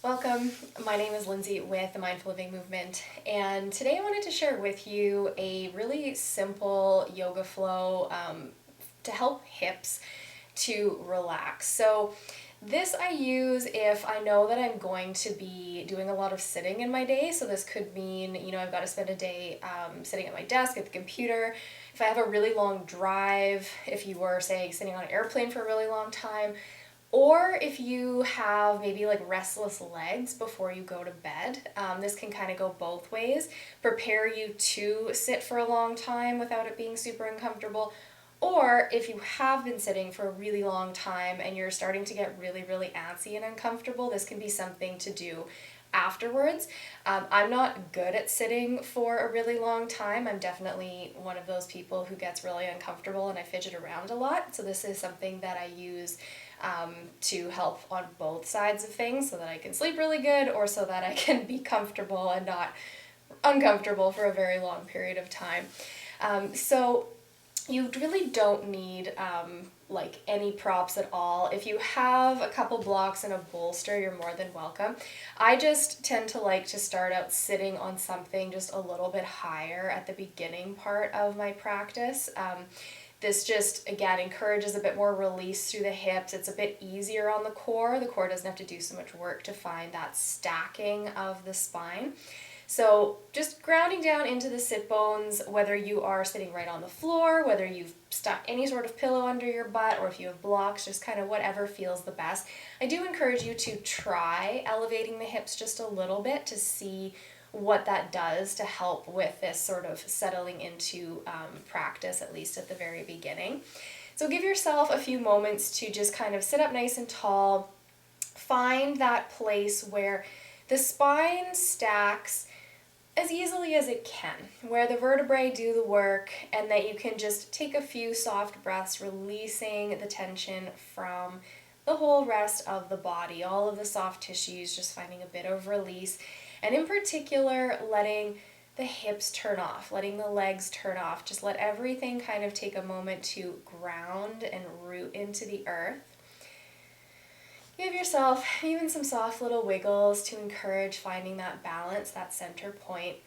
Welcome, my name is Lindsay with the Mindful Living Movement, and today I wanted to share with you a really simple yoga flow to help hips to relax. So this I use if I know that I'm going to be doing a lot of sitting in my day. So this could mean, I've got to spend a day sitting at my desk at the computer. If I have a really long drive, if you were, say, sitting on an airplane for a really long time, or if you have maybe like restless legs before you go to bed. This can kind of go both ways. Prepare you to sit for a long time without it being super uncomfortable. Or if you have been sitting for a really long time and you're starting to get really, really antsy and uncomfortable, this can be something to do afterwards. I'm not good at sitting for a really long time. I'm definitely one of those people who gets really uncomfortable and I fidget around a lot. So this is something that I use to help on both sides of things, so that I can sleep really good or so that I can be comfortable and not uncomfortable for a very long period of time. So you really don't need like any props at all. If you have a couple blocks and a bolster, you're more than welcome. I just tend to like to start out sitting on something just a little bit higher at the beginning part of my practice. This just, again, encourages a bit more release through the hips. It's a bit easier on the core. The core doesn't have to do so much work to find that stacking of the spine. So just grounding down into the sit bones, whether you are sitting right on the floor, whether you've stuck any sort of pillow under your butt, or if you have blocks, just kind of whatever feels the best. I do encourage you to try elevating the hips just a little bit to see what that does to help with this sort of settling into practice, at least at the very beginning. So give yourself a few moments to just kind of sit up nice and tall. Find that place where the spine stacks as easily as it can, where the vertebrae do the work, and that you can just take a few soft breaths, releasing the tension from the whole rest of the body, all of the soft tissues, just finding a bit of release. And in particular, letting the hips turn off, letting the legs turn off. Just let everything kind of take a moment to ground and root into the earth. Give yourself even some soft little wiggles to encourage finding that balance, that center point.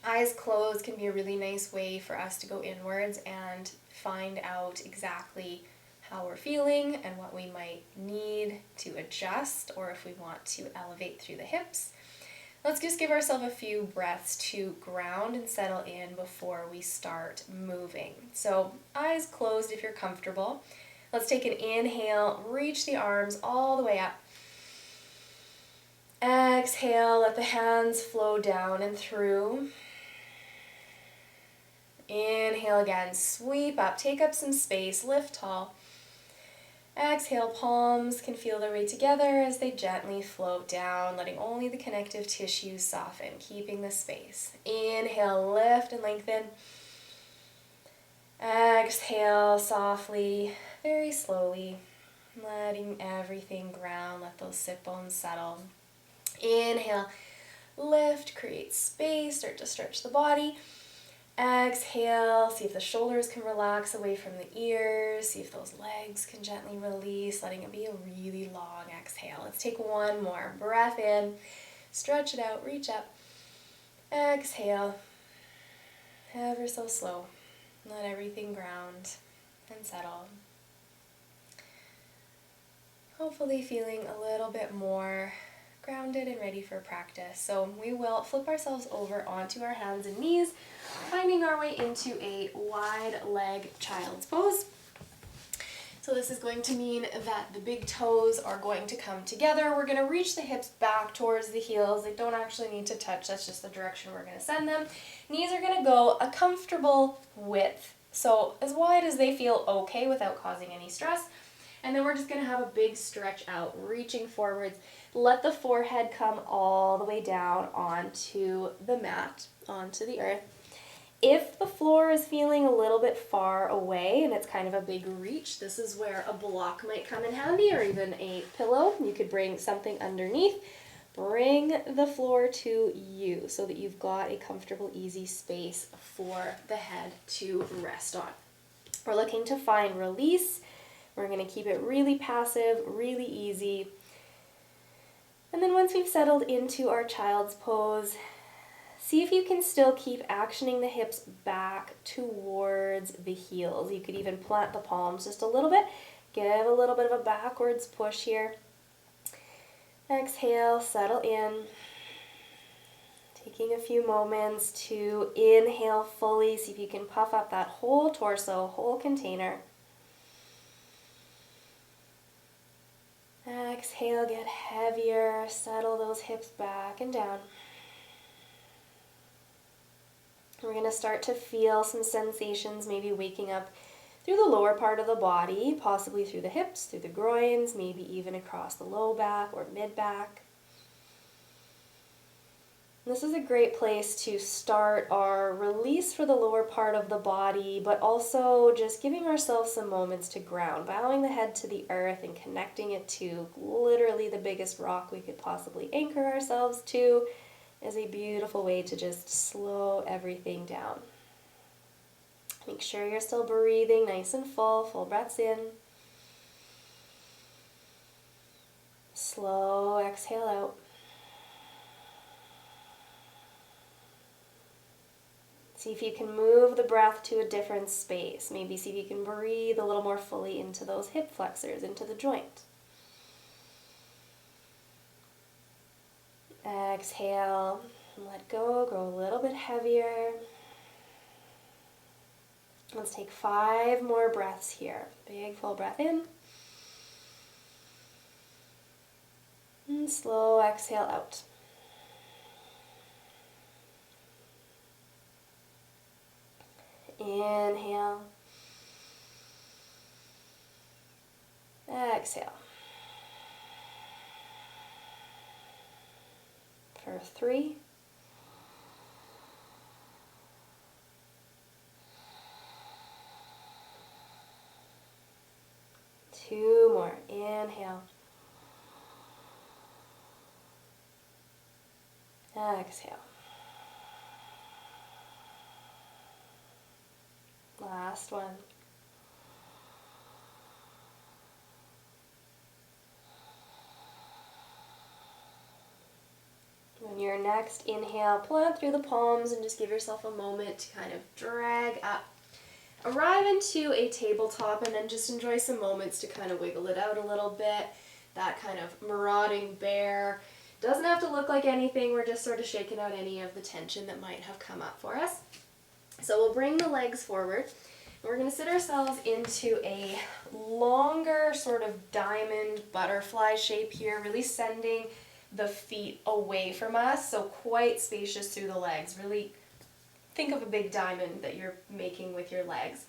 Eyes closed can be a really nice way for us to go inwards and find out exactly how we're feeling and what we might need to adjust, or if we want to elevate through the hips. Let's just give ourselves a few breaths to ground and settle in before we start moving. So eyes closed if you're comfortable. Let's take an inhale, reach the arms all the way up. Exhale, let the hands flow down and through. Inhale again, sweep up, take up some space, lift tall. Exhale, palms can feel their way together as they gently float down, letting only the connective tissues soften, keeping the space. Inhale, lift and lengthen. Exhale, softly, very slowly, letting everything ground, let those sit bones settle. Inhale, lift, create space, start to stretch the body. Exhale, see if the shoulders can relax away from the ears, see if those legs can gently release, letting it be a really long exhale. Let's take one more. Breath in, stretch it out, reach up. Exhale, ever so slow. Let everything ground and settle. Hopefully feeling a little bit more grounded and ready for practice. So we will flip ourselves over onto our hands and knees, finding our way into a wide leg child's pose. So this is going to mean that the big toes are going to come together. We're going to reach the hips back towards the heels. They don't actually need to touch. That's just the direction we're going to send them. Knees are going to go a comfortable width, so as wide as they feel okay without causing any stress. And then we're just going to have a big stretch out, reaching forwards. Let the forehead come all the way down onto the mat, onto the earth. If the floor is feeling a little bit far away and it's kind of a big reach, this is where a block might come in handy, or even a pillow. You could bring something underneath. Bring the floor to you so that you've got a comfortable, easy space for the head to rest on. We're looking to find release. We're going to keep it really passive, really easy. And then once we've settled into our child's pose, see if you can still keep actioning the hips back towards the heels. You could even plant the palms just a little bit. Give a little bit of a backwards push here. Exhale, settle in. Taking a few moments to inhale fully. See if you can puff up that whole torso, whole container. Exhale, get heavier. Settle those hips back and down. We're going to start to feel some sensations, maybe waking up through the lower part of the body, possibly through the hips, through the groins, maybe even across the low back or mid back. This is a great place to start our release for the lower part of the body, but also just giving ourselves some moments to ground, bowing the head to the earth and connecting it to literally the biggest rock we could possibly anchor ourselves to is a beautiful way to just slow everything down. Make sure you're still breathing nice and full breaths in. Slow exhale out. See if you can move the breath to a different space. Maybe see if you can breathe a little more fully into those hip flexors, into the joint. Exhale, let go, grow a little bit heavier. Let's take 5 more breaths here. Big full breath in. And slow exhale out. Inhale. Exhale. For 3. 2 more. Inhale. Exhale. Last one. On your next inhale, plant through the palms and just give yourself a moment to kind of drag up. Arrive into a tabletop and then just enjoy some moments to kind of wiggle it out a little bit. That kind of marauding bear. Doesn't have to look like anything. We're just sort of shaking out any of the tension that might have come up for us. So we'll bring the legs forward. We're going to sit ourselves into a longer sort of diamond butterfly shape here, really sending the feet away from us, so quite spacious through the legs. Really think of a big diamond that you're making with your legs.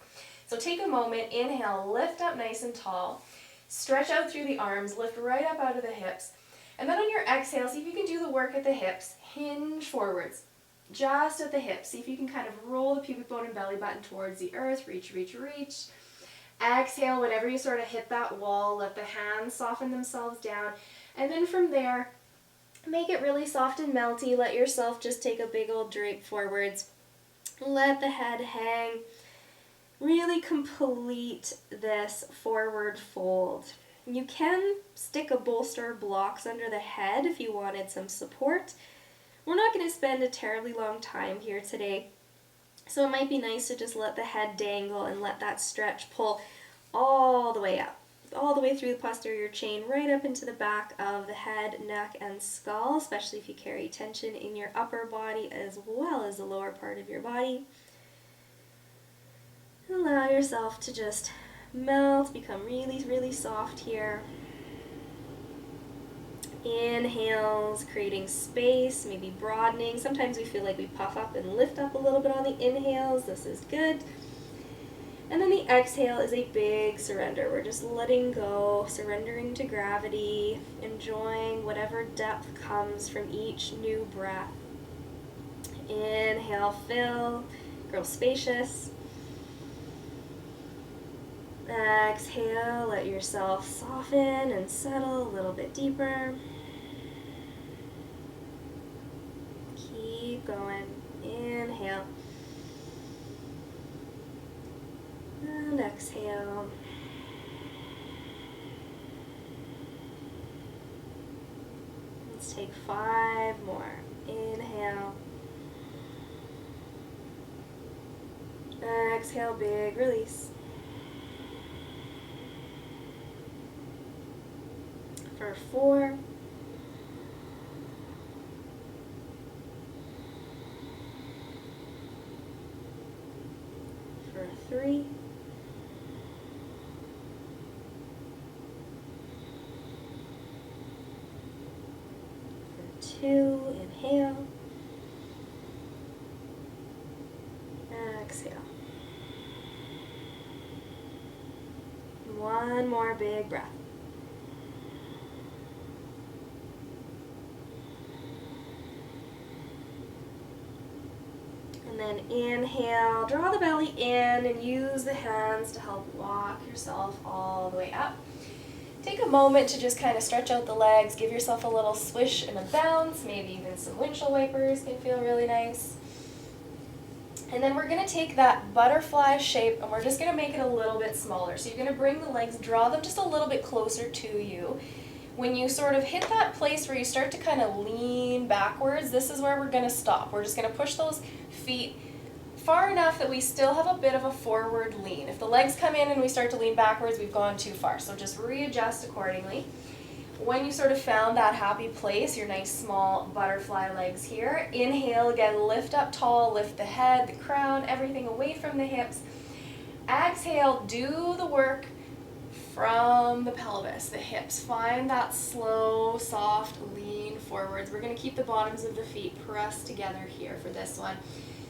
So take a moment, inhale, lift up nice and tall, stretch out through the arms, lift right up out of the hips, and then on your exhale, see if you can do the work at the hips, hinge forwards. Just at the hips. See if you can kind of roll the pubic bone and belly button towards the earth. Reach, reach, reach. Exhale, whenever you sort of hit that wall, let the hands soften themselves down. And then from there, make it really soft and melty. Let yourself just take a big old drape forwards. Let the head hang. Really complete this forward fold. You can stick a bolster or blocks under the head if you wanted some support. We're not going to spend a terribly long time here today, so it might be nice to just let the head dangle and let that stretch pull all the way up, all the way through the posterior chain, right up into the back of the head, neck, and skull, especially if you carry tension in your upper body as well as the lower part of your body. Allow yourself to just melt, become really, really soft here. Inhales, creating space, maybe broadening. Sometimes we feel like we puff up and lift up a little bit on the inhales. This is good. And then the exhale is a big surrender. We're just letting go, surrendering to gravity, enjoying whatever depth comes from each new breath. Inhale, fill, grow spacious. Exhale, let yourself soften and settle a little bit deeper. exhale. Let's take 5 more. Inhale. Exhale, big release. For 4. For 3. For 2, inhale. Exhale. One more big breath. And then inhale, draw the belly in and use the hands to help walk yourself all the way up. Take a moment to just kind of stretch out the legs, give yourself a little swish and a bounce, maybe even some windshield wipers can feel really nice. And then we're going to take that butterfly shape and we're just going to make it a little bit smaller. So you're going to bring the legs, draw them just a little bit closer to you. When you sort of hit that place where you start to kind of lean backwards, this is where we're going to stop. We're just going to push those feet far enough that we still have a bit of a forward lean. If the legs come in and we start to lean backwards, we've gone too far. So just readjust accordingly. When you sort of found that happy place, your nice small butterfly legs here, inhale again, lift up tall, lift the head, the crown, everything away from the hips. Exhale, do the work from the pelvis, the hips. Find that slow, soft lean forwards. We're going to keep the bottoms of the feet pressed together here for this one.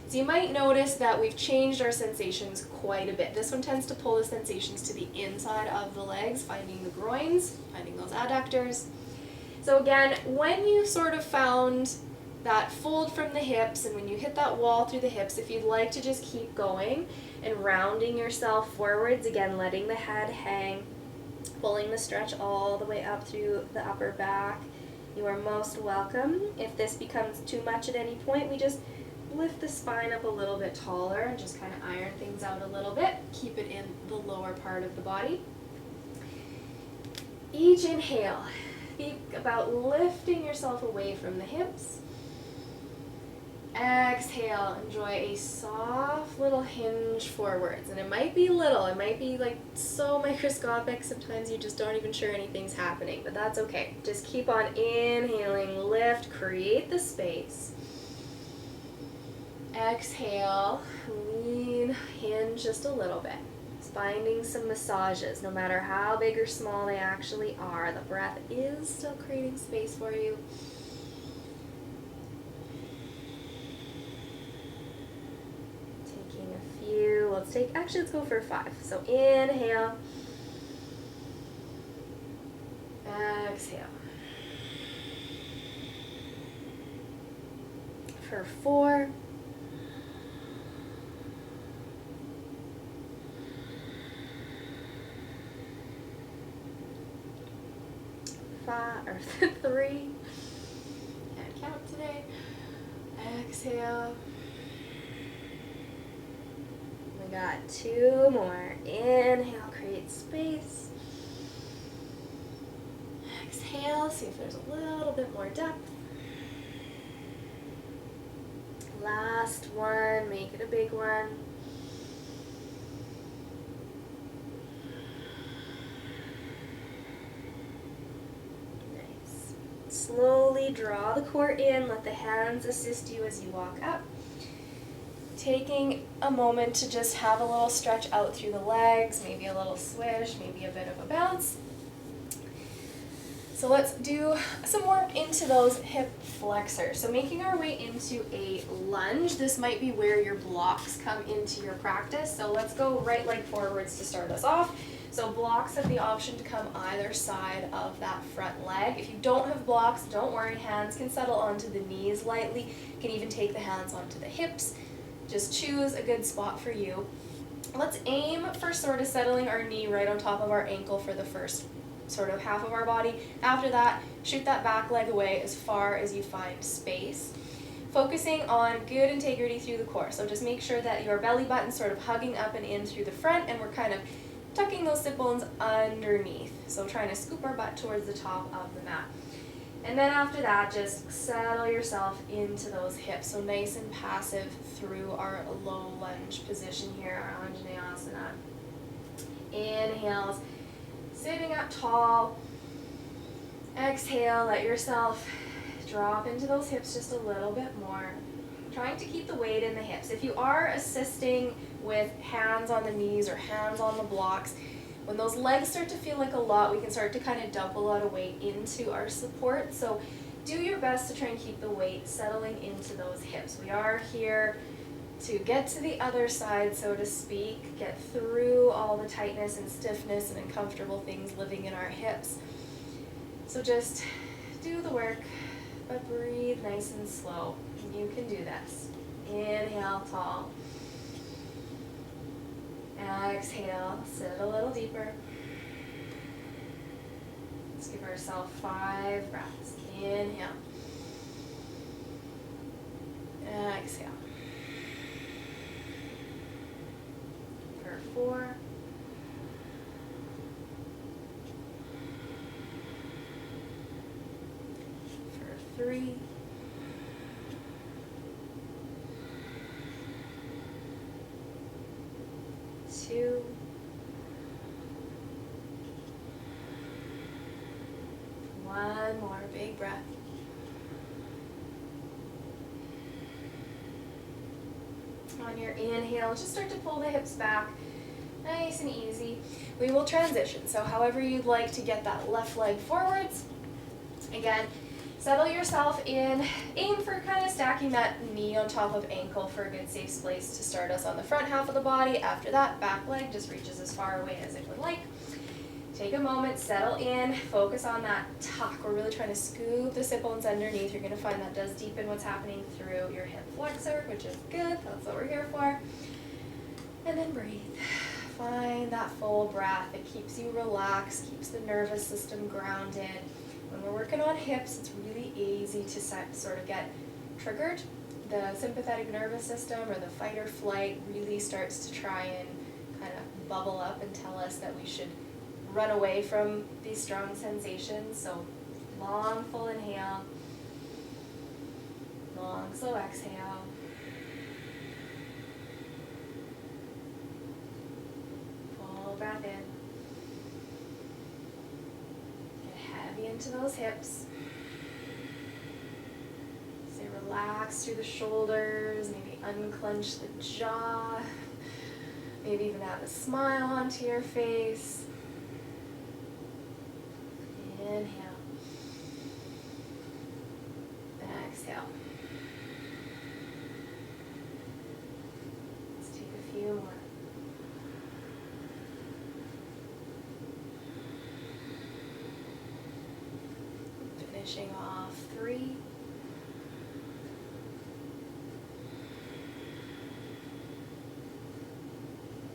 So you might notice that we've changed our sensations quite a bit. This one tends to pull the sensations to the inside of the legs, finding the groins, finding those adductors. So again, when you sort of found that fold from the hips and when you hit that wall through the hips, if you'd like to just keep going and rounding yourself forwards, again, letting the head hang, pulling the stretch all the way up through the upper back, you are most welcome. If this becomes too much at any point, we just lift the spine up a little bit taller and just kind of iron things out a little bit. Keep it in the lower part of the body. Each inhale, think about lifting yourself away from the hips. Exhale, enjoy a soft little hinge forwards. And it might be little, it might be like so microscopic, sometimes you just aren't even sure anything's happening, but that's okay. Just keep on inhaling, lift, create the space. Exhale, lean, hinge just a little bit. Just finding some massages, no matter how big or small they actually are. The breath is still creating space for you. Taking a few, let's go for 5. So inhale, exhale. For 4, 5 or 3. Can't count today. Exhale. We got 2 more. Inhale, create space. Exhale, see if there's a little bit more depth. Last one, make it a big one. Nice. Slowly draw the core in, let the hands assist you as you walk up. Taking a moment to just have a little stretch out through the legs, maybe a little swish, maybe a bit of a bounce. So let's do some work into those hip flexors. So making our way into a lunge. This might be where your blocks come into your practice. So let's go right leg forwards to start us off. So blocks have the option to come either side of that front leg. If you don't have blocks, don't worry. Hands can settle onto the knees lightly. You can even take the hands onto the hips. Just choose a good spot for you. Let's aim for sort of settling our knee right on top of our ankle for the first sort of half of our body. After that, shoot that back leg away as far as you find space. focusing on good integrity through the core. So just make sure that your belly button's sort of hugging up and in through the front, and we're kind of tucking those sit bones underneath. So trying to scoop our butt towards the top of the mat. And then after that, just settle yourself into those hips. So nice and passive through our low lunge position here, our Anjaneyasana. Inhales, sitting up tall. Exhale, let yourself drop into those hips just a little bit more. Trying to keep the weight in the hips. If you are assisting with hands on the knees or hands on the blocks, when those legs start to feel like a lot, we can start to kind of dump a lot of weight into our support. So do your best to try and keep the weight settling into those hips. We are here to get to the other side, so to speak, get through all the tightness and stiffness and uncomfortable things living in our hips. So just do the work, but breathe nice and slow. You can do this. Inhale, tall. Exhale, sit a little deeper. Let's give ourselves 5 breaths. Inhale. Exhale. For 4. For 3. 2. 1 more big breath. On your inhale, just start to pull the hips back, nice and easy. We will transition, so however you'd like to get that left leg forwards. Again, settle yourself in, aim for kind of stacking that knee on top of ankle for a good safe place to start us on the front half of the body. After that, back leg just reaches as far away as it would like. Take a moment, settle in, focus on that tuck. We're really trying to scoop the sit bones underneath. You're going to find that does deepen what's happening through your hip flexor, which is good. That's what we're here for. And then breathe. Find that full breath. It keeps you relaxed, keeps the nervous system grounded. When we're working on hips, it's really easy to sort of get triggered. The sympathetic nervous system or the fight or flight really starts to try and kind of bubble up and tell us that we should run away from these strong sensations. So long, full inhale. Long, slow exhale. Full breath in. Heavy into those hips. So relax through the shoulders, maybe unclench the jaw, maybe even add a smile onto your face. Inhale. Exhale. Let's take a few more. Finishing off 3.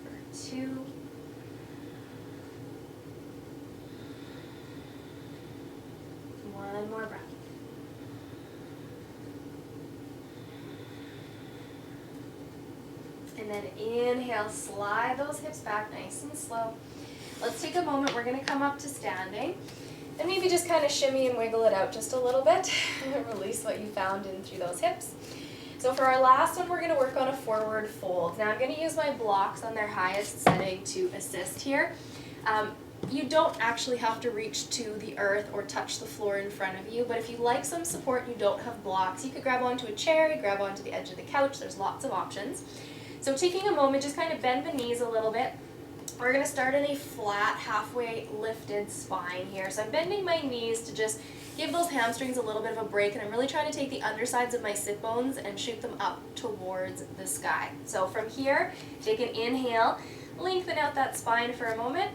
For 2. 1 more breath. And then inhale, slide those hips back nice and slow. Let's take a moment. We're going to come up to standing. And maybe just kind of shimmy and wiggle it out just a little bit. Release what you found in through those hips. So for our last one, we're going to work on a forward fold. Now I'm going to use my blocks on their highest setting to assist here. You don't actually have to reach to the earth or touch the floor in front of you, but if you like some support and you don't have blocks, you could grab onto a chair, grab onto the edge of the couch. There's lots of options. So taking a moment, just kind of bend the knees a little bit. We're going to start in a flat, halfway lifted spine here. So I'm bending my knees to just give those hamstrings a little bit of a break, and I'm really trying to take the undersides of my sit bones and shoot them up towards the sky. So from here, take an inhale, lengthen out that spine for a moment.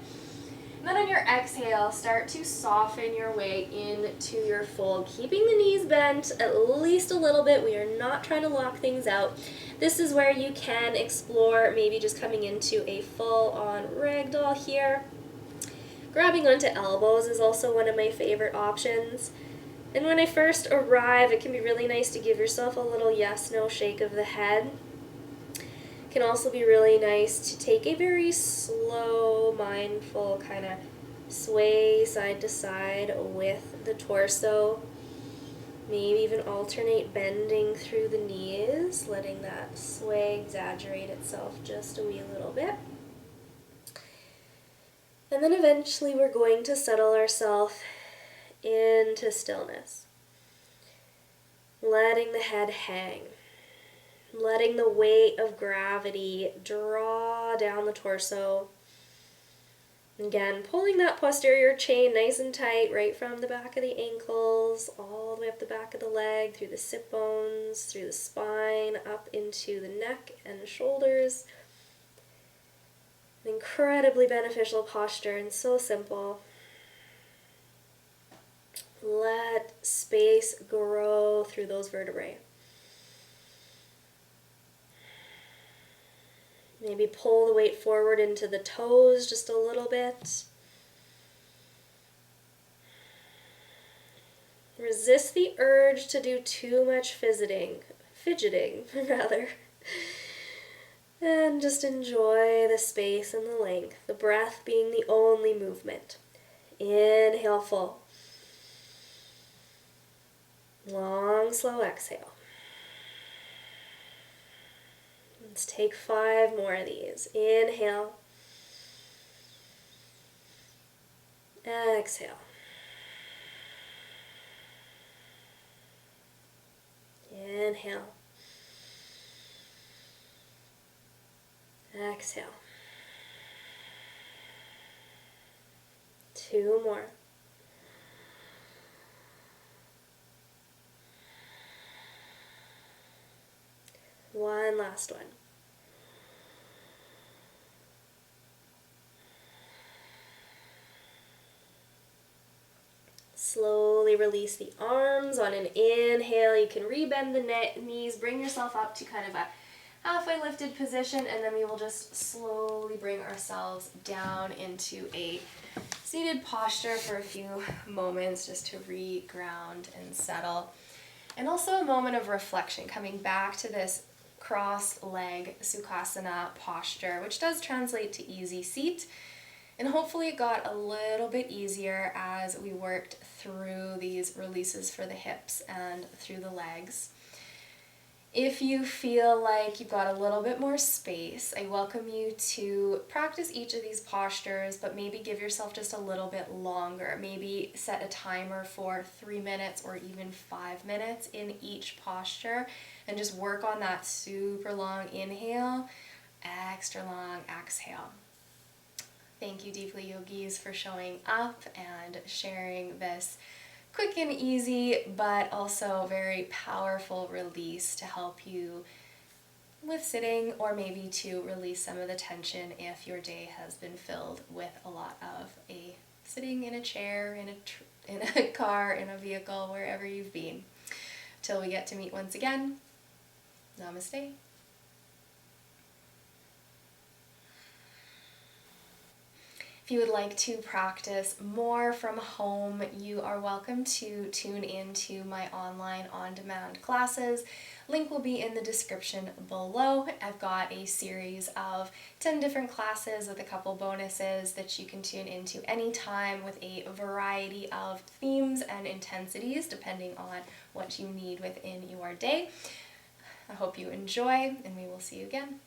And then on your exhale, start to soften your way into your fold, keeping the knees bent at least a little bit. We are not trying to lock things out. This is where you can explore maybe just coming into a full-on ragdoll here. Grabbing onto elbows is also one of my favorite options. And when I first arrive, it can be really nice to give yourself a little yes-no shake of the head. It can also be really nice to take a very slow, mindful kind of sway side to side with the torso. Maybe even alternate bending through the knees, letting that sway exaggerate itself just a wee little bit. And then eventually we're going to settle ourselves into stillness. Letting the head hang. Letting the weight of gravity draw down the torso. Again, pulling that posterior chain nice and tight right from the back of the ankles, all the way up the back of the leg, through the sit bones, through the spine, up into the neck and shoulders. An incredibly beneficial posture and so simple. Let space grow through those vertebrae. Maybe pull the weight forward into the toes just a little bit. Resist the urge to do too much fidgeting rather. And just enjoy the space and the length, the breath being the only movement. Inhale full. Long, slow exhale. Let's take 5 more of these. Inhale. Exhale. Inhale. Exhale. 2 more. One last one. Slowly release the arms. On an inhale, you can rebend the knees, bring yourself up to kind of a halfway lifted position, and then we will just slowly bring ourselves down into a seated posture for a few moments just to re-ground and settle. And also a moment of reflection, coming back to this cross-leg Sukhasana posture, which does translate to easy seat. And hopefully it got a little bit easier as we worked through these releases for the hips and through the legs. If you feel like you've got a little bit more space, I welcome you to practice each of these postures, but maybe give yourself just a little bit longer. Maybe set a timer for 3 minutes or even 5 minutes in each posture and just work on that super long inhale, extra long exhale. Thank you, Deeply Yogis, for showing up and sharing this quick and easy, but also very powerful release to help you with sitting, or maybe to release some of the tension if your day has been filled with a lot of sitting in a chair, in a car, in a vehicle, wherever you've been. Till we get to meet once again, namaste. If you would like to practice more from home, you are welcome to tune into my online on-demand classes. Link will be in the description below. I've got a series of 10 different classes with a couple bonuses that you can tune into anytime with a variety of themes and intensities depending on what you need within your day. I hope you enjoy, and we will see you again.